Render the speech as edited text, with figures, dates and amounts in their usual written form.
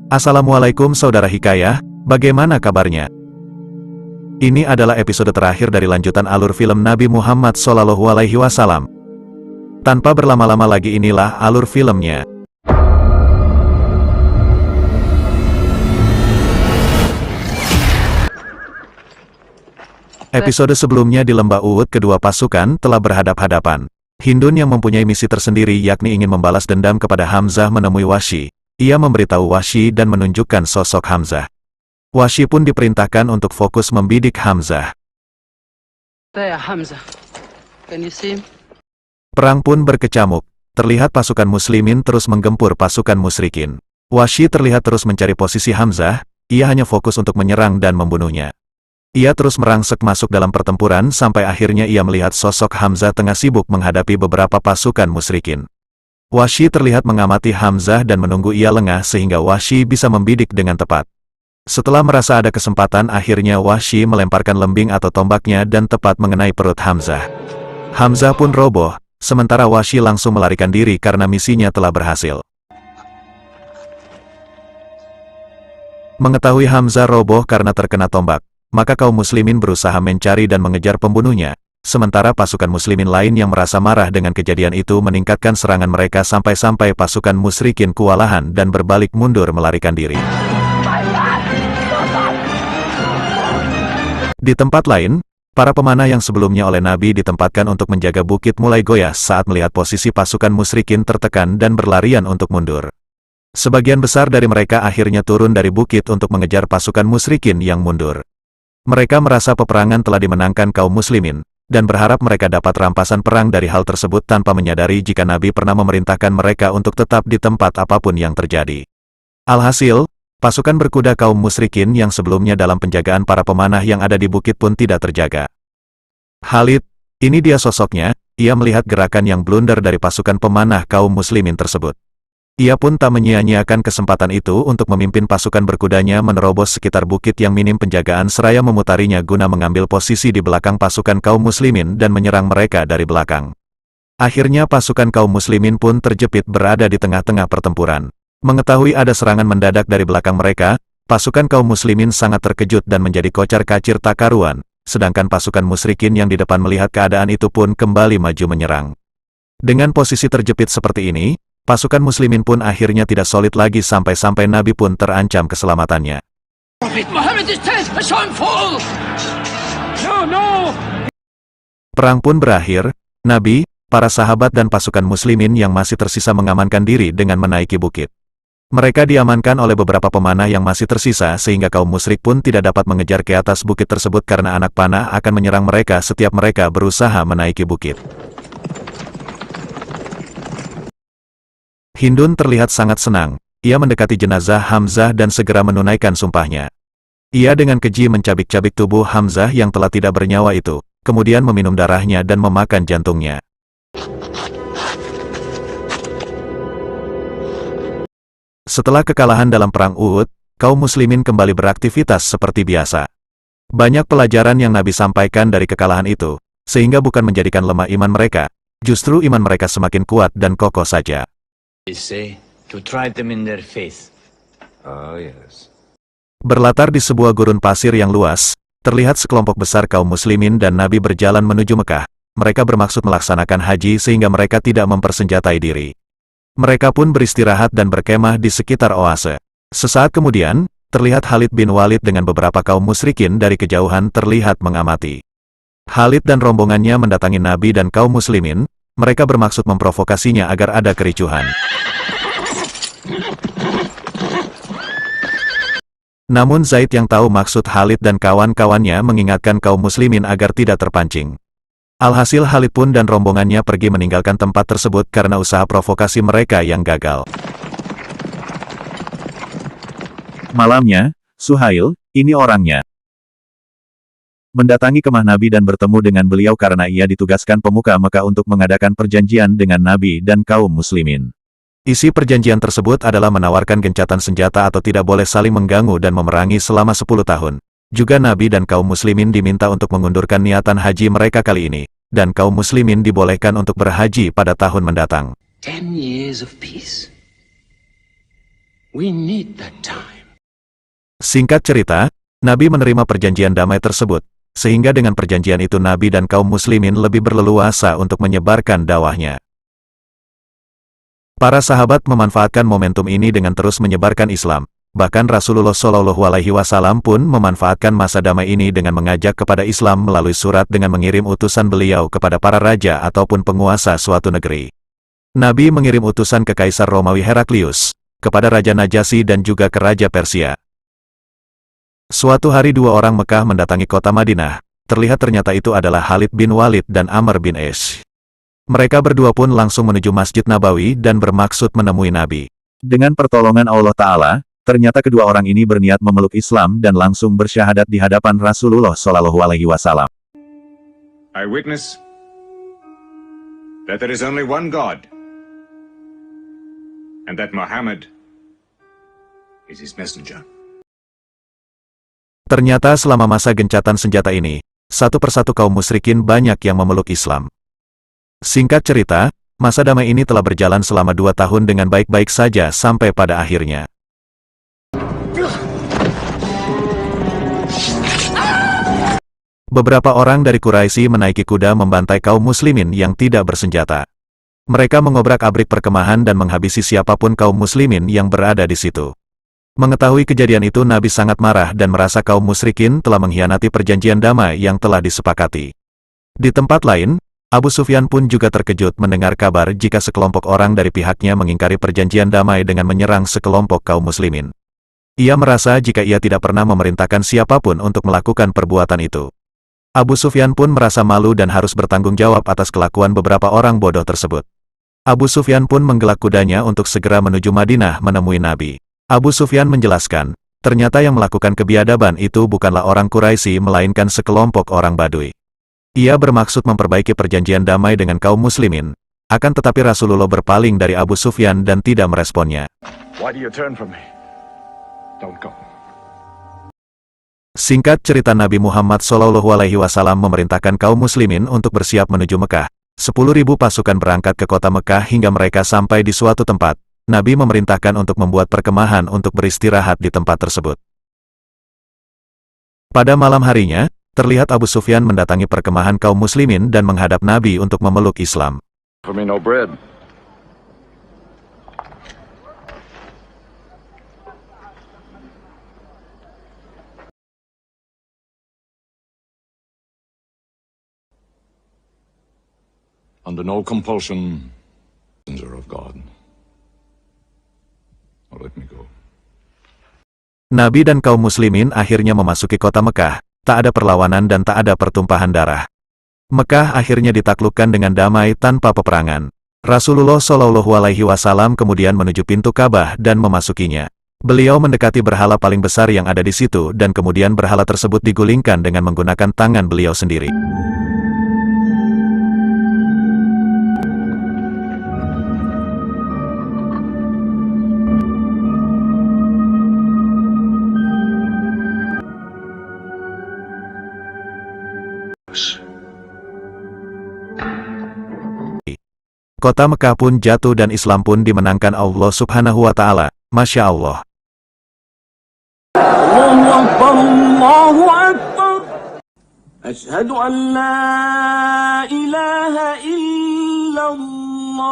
Assalamualaikum Saudara Hikayah, bagaimana kabarnya? Ini adalah episode terakhir dari lanjutan alur film Nabi Muhammad SAW. Tanpa berlama-lama lagi, inilah alur filmnya. Episode sebelumnya di Lembah Uhud, kedua pasukan telah berhadap-hadapan. Hindun yang mempunyai misi tersendiri, yakni ingin membalas dendam kepada Hamzah, menemui Wahsy. Ia memberitahu Wahsy dan menunjukkan sosok Hamzah. Wahsy pun diperintahkan untuk fokus membidik Hamzah. Perang pun berkecamuk. Terlihat pasukan muslimin terus menggempur pasukan musyrikin. Wahsy terlihat terus mencari posisi Hamzah, ia hanya fokus untuk menyerang dan membunuhnya. Ia terus merangsek masuk dalam pertempuran sampai akhirnya ia melihat sosok Hamzah tengah sibuk menghadapi beberapa pasukan musyrikin. Wahsy terlihat mengamati Hamzah dan menunggu ia lengah sehingga Wahsy bisa membidik dengan tepat. Setelah merasa ada kesempatan, akhirnya Wahsy melemparkan lembing atau tombaknya dan tepat mengenai perut Hamzah. Hamzah pun roboh, sementara Wahsy langsung melarikan diri karena misinya telah berhasil. Mengetahui Hamzah roboh karena terkena tombak, maka kaum muslimin berusaha mencari dan mengejar pembunuhnya. Sementara pasukan muslimin lain yang merasa marah dengan kejadian itu meningkatkan serangan mereka sampai-sampai pasukan musyrikin kewalahan dan berbalik mundur melarikan diri. Di tempat lain, para pemanah yang sebelumnya oleh Nabi ditempatkan untuk menjaga bukit mulai goyah saat melihat posisi pasukan musyrikin tertekan dan berlarian untuk mundur. Sebagian besar dari mereka akhirnya turun dari bukit untuk mengejar pasukan musyrikin yang mundur. Mereka merasa peperangan telah dimenangkan kaum muslimin, dan berharap mereka dapat rampasan perang dari hal tersebut tanpa menyadari jika Nabi pernah memerintahkan mereka untuk tetap di tempat apapun yang terjadi. Alhasil, pasukan berkuda kaum musyrikin yang sebelumnya dalam penjagaan para pemanah yang ada di bukit pun tidak terjaga. Khalid, ini dia sosoknya, ia melihat gerakan yang blunder dari pasukan pemanah kaum muslimin tersebut. Ia pun tak menyia-nyiakan kesempatan itu untuk memimpin pasukan berkudanya menerobos sekitar bukit yang minim penjagaan seraya memutarinya guna mengambil posisi di belakang pasukan kaum muslimin dan menyerang mereka dari belakang. Akhirnya pasukan kaum muslimin pun terjepit berada di tengah-tengah pertempuran. Mengetahui ada serangan mendadak dari belakang mereka, pasukan kaum muslimin sangat terkejut dan menjadi kocar-kacir tak karuan, sedangkan pasukan musyrikin yang di depan melihat keadaan itu pun kembali maju menyerang. Dengan posisi terjepit seperti ini, pasukan muslimin pun akhirnya tidak solid lagi sampai-sampai Nabi pun terancam keselamatannya. Perang pun berakhir, Nabi, para sahabat dan pasukan muslimin yang masih tersisa mengamankan diri dengan menaiki bukit. Mereka diamankan oleh beberapa pemanah yang masih tersisa sehingga kaum musyrik pun tidak dapat mengejar ke atas bukit tersebut karena anak panah akan menyerang mereka setiap mereka berusaha menaiki bukit. Hindun terlihat sangat senang. Ia mendekati jenazah Hamzah dan segera menunaikan sumpahnya. Ia dengan keji mencabik-cabik tubuh Hamzah yang telah tidak bernyawa itu, kemudian meminum darahnya dan memakan jantungnya. Setelah kekalahan dalam perang Uhud, kaum muslimin kembali beraktivitas seperti biasa. Banyak pelajaran yang Nabi sampaikan dari kekalahan itu, sehingga bukan menjadikan lemah iman mereka, justru iman mereka semakin kuat dan kokoh saja. Berlatar di sebuah gurun pasir yang luas, terlihat sekelompok besar kaum muslimin dan Nabi berjalan menuju Mekah. Mereka bermaksud melaksanakan haji sehingga mereka tidak mempersenjatai diri. Mereka pun beristirahat dan berkemah di sekitar oase. Sesaat kemudian, terlihat Khalid bin Walid dengan beberapa kaum musyrikin dari kejauhan terlihat mengamati. Khalid dan rombongannya mendatangi Nabi dan kaum muslimin. Mereka bermaksud memprovokasinya agar ada kericuhan. Namun Zaid yang tahu maksud Khalid dan kawan-kawannya mengingatkan kaum muslimin agar tidak terpancing. Alhasil Khalid pun dan rombongannya pergi meninggalkan tempat tersebut karena usaha provokasi mereka yang gagal. Malamnya, Suhail, ini orangnya, mendatangi kemah Nabi dan bertemu dengan beliau karena ia ditugaskan pemuka Mekah untuk mengadakan perjanjian dengan Nabi dan kaum muslimin. Isi perjanjian tersebut adalah menawarkan gencatan senjata atau tidak boleh saling mengganggu dan memerangi selama 10 tahun. Juga Nabi dan kaum muslimin diminta untuk mengundurkan niatan haji mereka kali ini, dan kaum muslimin dibolehkan untuk berhaji pada tahun mendatang. 10 years of peace. We need that time. Singkat cerita, Nabi menerima perjanjian damai tersebut, sehingga dengan perjanjian itu Nabi dan kaum muslimin lebih berleluasa untuk menyebarkan dakwahnya. Para sahabat memanfaatkan momentum ini dengan terus menyebarkan Islam. Bahkan Rasulullah Shallallahu Alaihi Wasallam pun memanfaatkan masa damai ini dengan mengajak kepada Islam melalui surat dengan mengirim utusan beliau kepada para raja ataupun penguasa suatu negeri. Nabi mengirim utusan ke Kaisar Romawi Heraklius, kepada Raja Najasyi dan juga ke Raja Persia. Suatu hari dua orang Mekah mendatangi kota Madinah. Ternyata itu adalah Khalid bin Walid dan Amr bin As. Mereka berdua pun langsung menuju Masjid Nabawi dan bermaksud menemui Nabi. Dengan pertolongan Allah Ta'ala, ternyata kedua orang ini berniat memeluk Islam dan langsung bersyahadat di hadapan Rasulullah Shallallahu Alaihi Wasallam. I witness that there is only one God, and that Muhammad is his messenger. Ternyata selama masa gencatan senjata ini, satu persatu kaum musyrikin banyak yang memeluk Islam. Singkat cerita, masa damai ini telah berjalan selama 2 tahun dengan baik-baik saja sampai pada akhirnya. Beberapa orang dari Quraisy menaiki kuda membantai kaum muslimin yang tidak bersenjata. Mereka mengobrak-abrik perkemahan dan menghabisi siapapun kaum muslimin yang berada di situ. Mengetahui kejadian itu Nabi sangat marah dan merasa kaum musyrikin telah mengkhianati perjanjian damai yang telah disepakati. Di tempat lain, Abu Sufyan pun juga terkejut mendengar kabar jika sekelompok orang dari pihaknya mengingkari perjanjian damai dengan menyerang sekelompok kaum muslimin. Ia merasa jika ia tidak pernah memerintahkan siapapun untuk melakukan perbuatan itu. Abu Sufyan pun merasa malu dan harus bertanggung jawab atas kelakuan beberapa orang bodoh tersebut. Abu Sufyan pun menggelak kudanya untuk segera menuju Madinah menemui Nabi. Abu Sufyan menjelaskan, ternyata yang melakukan kebiadaban itu bukanlah orang Quraisy melainkan sekelompok orang Baduy. Ia bermaksud memperbaiki perjanjian damai dengan kaum muslimin, akan tetapi Rasulullah berpaling dari Abu Sufyan dan tidak meresponnya. Why do you turn from me? Don't go. Singkat cerita, Nabi Muhammad Shallallahu Alaihi Wasallam memerintahkan kaum muslimin untuk bersiap menuju Mekah. 10.000 pasukan berangkat ke kota Mekah hingga mereka sampai di suatu tempat. Nabi memerintahkan untuk membuat perkemahan untuk beristirahat di tempat tersebut. Pada malam harinya, terlihat Abu Sufyan mendatangi perkemahan kaum muslimin dan menghadap Nabi untuk memeluk Islam. For me, no bread. Under no compulsion, messenger of God. Now let me go. Nabi dan kaum muslimin akhirnya memasuki kota Mekah, tak ada perlawanan dan tak ada pertumpahan darah. Mekah akhirnya ditaklukkan dengan damai tanpa peperangan. Rasulullah Shallallahu Alaihi Wasallam kemudian menuju pintu Ka'bah dan memasukinya. Beliau mendekati berhala paling besar yang ada di situ dan kemudian berhala tersebut digulingkan dengan menggunakan tangan beliau sendiri. Kota Mekah pun jatuh dan Islam pun dimenangkan Allah Subhanahu wa Ta'ala. Masya Allah. Allahu Akbar. Asyhadu an la ilaha illallah.